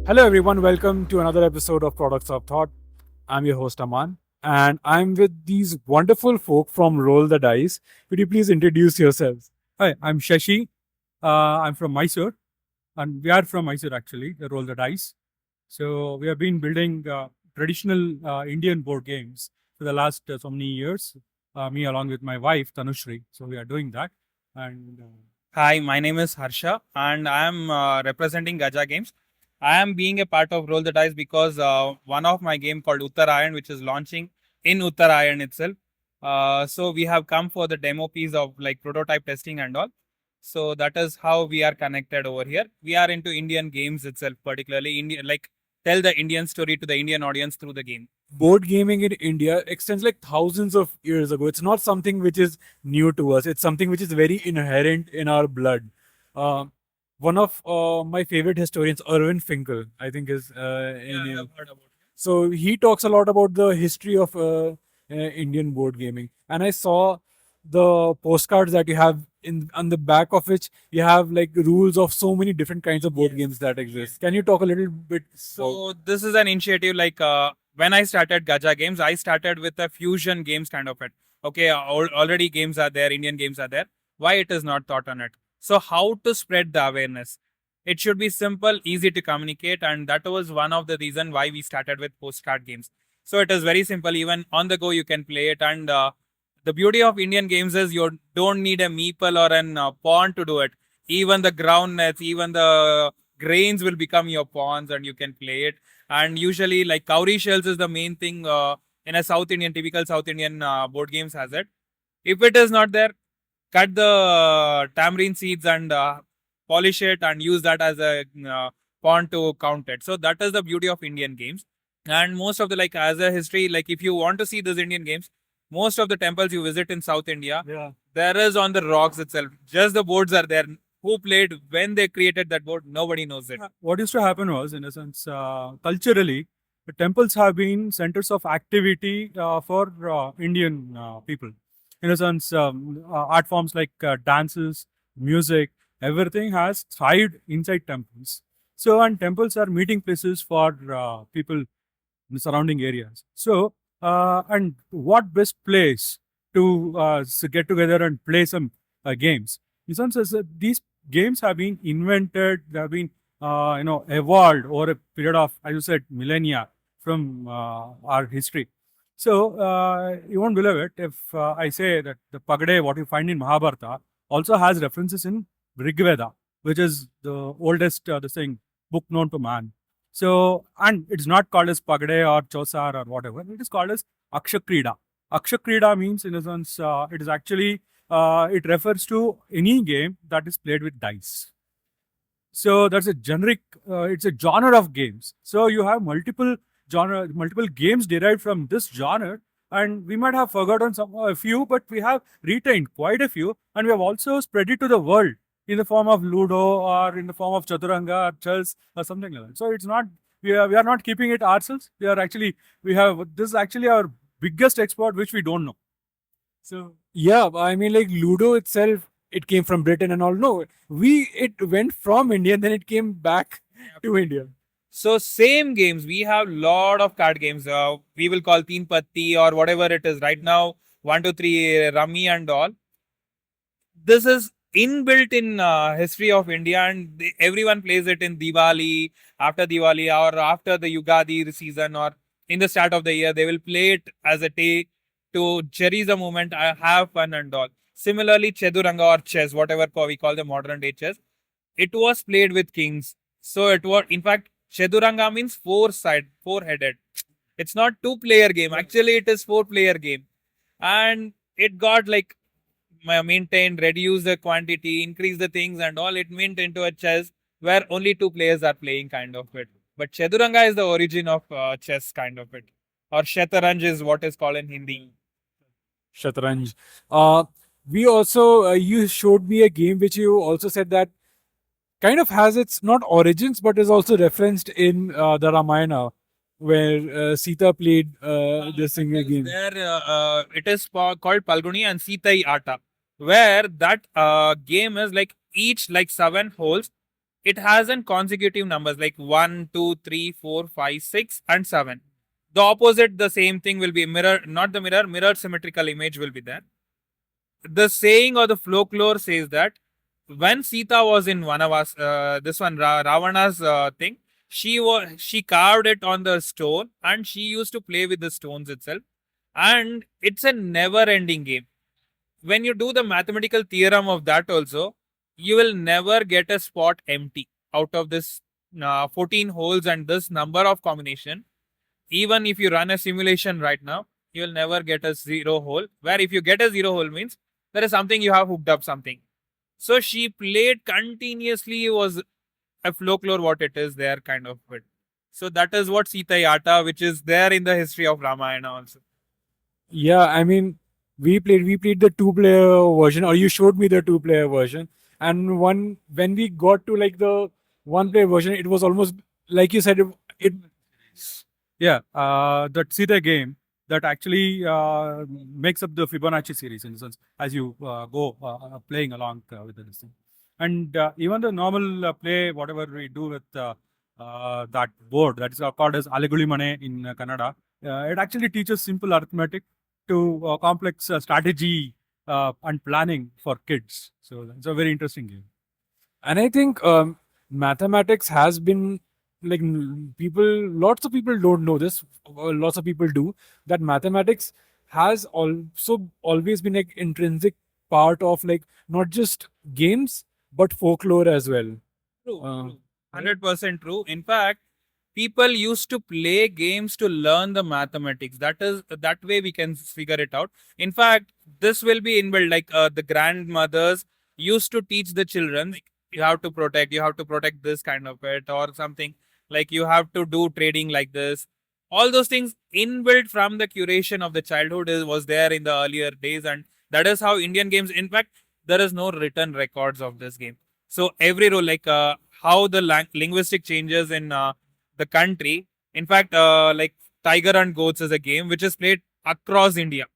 Hello, everyone. Welcome to another episode of Products of Thought. I'm your host, Aman, and I'm with these wonderful folk from Roll the Dice. Could you please introduce yourselves? Hi, I'm Shashi. I'm from Mysore, and we are from Mysore actually, the Roll the Dice. So we have been building traditional Indian board games for the last so many years. Me along with my wife Tanushri. So we are doing that. And Hi, my name is Harsha, and I am representing Gaja Games. I am being a part of Roll the Dice because one of my game called Uttarayan, which is launching in Uttarayan itself. So we have come for the demo piece of like prototype testing and all. So that is how we are connected over here. We are into Indian games itself, particularly Indian, like tell the Indian story to the Indian audience through the game. Board gaming in India extends like thousands of years ago. It's not something which is new to us. It's something which is very inherent in our blood. Uh, One of my favorite historians, Irvin Finkel, I think is Yeah, I in. have heard about it. So he talks a lot about the history of Indian board gaming, and I saw the postcards that you have in on the back of which you have like rules of so many different kinds of board Yes. games that exist. Can you talk a little bit? So this is an initiative like when I started Gaja Games, I started with a fusion games kind of it. Okay, already games are there, Indian games are there. Why it is not taught on it? So how to spread the awareness? It should be simple, easy to communicate, and that was one of the reason why we started with postcard games. So it is very simple. Even on the go, you can play it, and the beauty of Indian games is you don't need a meeple or an pawn to do it. Even the ground nets, even the grains will become your pawns and you can play it. And usually, like cowrie shells is the main thing in a South Indian, typical South Indian board games has it. If it is not there, cut the tamarind seeds and polish it and use that as a pawn to count it. So that is the beauty of Indian games. And most of the like as a history, like if you want to see these Indian games, most of the temples you visit in South India, Yeah. there is on the rocks itself. Just the boards are there. Who played when they created that board? Nobody knows it. what used to happen was, in a sense, culturally, the temples have been centers of activity for Indian people. In a sense, art forms like dances, music, everything has thrived inside temples. So, and temples are meeting places for people in the surrounding areas. So, and what best place to get together and play some games? In some sense, these games have been invented, they have been evolved over a period of, as you said, millennia from our history. So you won't believe it if I say that the Pagade, what you find in Mahabharata, also has references in Rig Veda, which is the oldest the saying book known to man. So, and it's not called as Pagade or Chosar or whatever. It is called as Akshakrida. Akshakrida means, in a sense, it is actually it refers to any game that is played with dice. So that's a generic. It's a genre of games. So you have multiple games derived from this genre, and we might have forgotten some a few, but we have retained quite a few, and we have also spread it to the world in the form of Ludo or in the form of Chaturanga or chess or something like that. So it's not we are not keeping it ourselves. We have this is actually our biggest export, which we don't know. So Yeah, I mean, like Ludo itself, it came from Britain and all. No, it went from India and then it came back to India. So same games. We have lot of card games. We will call Teen Patti or whatever it is right now. 1, 2, 3, Rummy and all. This is inbuilt in history of India, and everyone plays it in Diwali, after Diwali, or after the Yugadi season, or in the start of the year. They will play it as a day to cherish the moment, have fun and all. Similarly, Cheduranga or chess, whatever we call the modern day chess, it was played with kings. So it was, in fact, Cheduranga means four headed. It's not two-player game. Actually, it is four-player game, and it got like maintained, reduce the quantity, increase the things and all. It went into a chess where only two players are playing kind of it. But Cheduranga is the origin of chess kind of it. Or Shataranj is what is called in Hindi. Shatranj. Uh, we also, you showed me a game which you also said that kind of has its not origins but is also referenced in the Ramayana, where Sita played this single game. There it is called Palguni and Sitai Ata, where that game is like each like 7 holes. it hasn't consecutive numbers like 1, 2, 3, 4, 5, 6, and 7. The opposite, the same thing will be mirror, not the mirror, mirror symmetrical image will be there. The saying or the folklore says that when Sita was in Vanavas, this one Ravana's thing, she carved it on the stone and she used to play with the stones itself, and it's a never-ending game. When you do the mathematical theorem of that also, you will never get a spot empty out of this 14 holes and this number of combination. Even if you run a simulation right now, you will never get a zero hole. Where if you get a zero hole means there is something you have hooked up something. So she played continuously was a folklore what it is there kind of it. So that is what Sita Yata, which is there in the history of Ramayana also. Yeah, I mean, we played the two-player version, or you showed me the two-player version, and one when we got to like the one-player version, it was almost like you said, it Yeah, that Sita game that actually makes up the Fibonacci series in the sense as you go playing along with this thing. And even the normal play, whatever we do with that board that is called as Alagulimane in Kannada, it actually teaches simple arithmetic to complex strategy and planning for kids. So it's a very interesting game. and I think mathematics has been like lots of people don't know this. Lots of people do that. Mathematics has also always been like intrinsic part of like not just games but folklore as well. True, Uh, true. 100% true. In fact, people used to play games to learn the mathematics. That way we can figure it out. In fact, this will be inbuilt. Like the grandmothers used to teach the children, like, you have to protect this kind of it or something. Like you have to do trading like this. All those things inbuilt from the curation of the childhood was there in the earlier days, and that is how Indian games. In fact, there is no written records of this game. So every role, like how the linguistic changes in the country. In fact, like Tiger and Goats is a game which is played across India.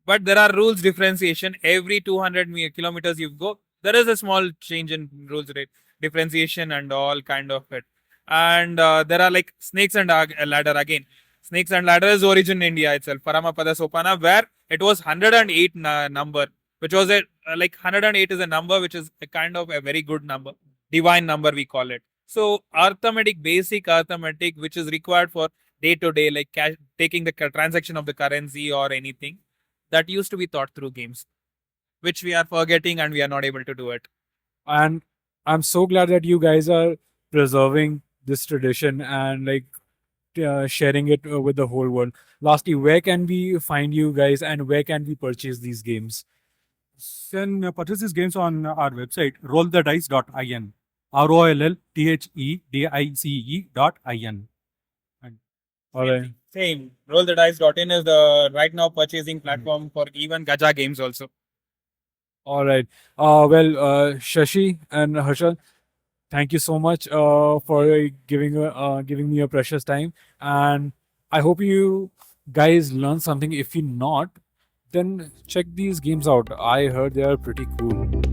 But there are rules differentiation. Every 200 kilometers you go, there is a small change in rules rate differentiation and all kind of it. And there are like snakes and ladder again. Snakes and ladder is origin in India itself. Paramapada Sopana, where it was 108 number, which was a like 108 is a number which is a kind of a very good number, divine number we call it. So arithmetic, basic arithmetic, which is required for day to day, like cash, taking the transaction of the currency or anything, that used to be taught through games, which we are forgetting and we are not able to do it. and I'm so glad that you guys are preserving this tradition and like sharing it with the whole world. Lastly, where can we find you guys and where can we purchase these games? Can purchase these games on our website, rollthedice.in. ROLLTHEDICE.in. And All right. Same. Rollthedice.in is the right now purchasing platform for even Gaja games also. All right. Shashi and Harsha, thank you so much for giving me your precious time, and I hope you guys learn something. If you not, then check these games out. I heard they are pretty cool.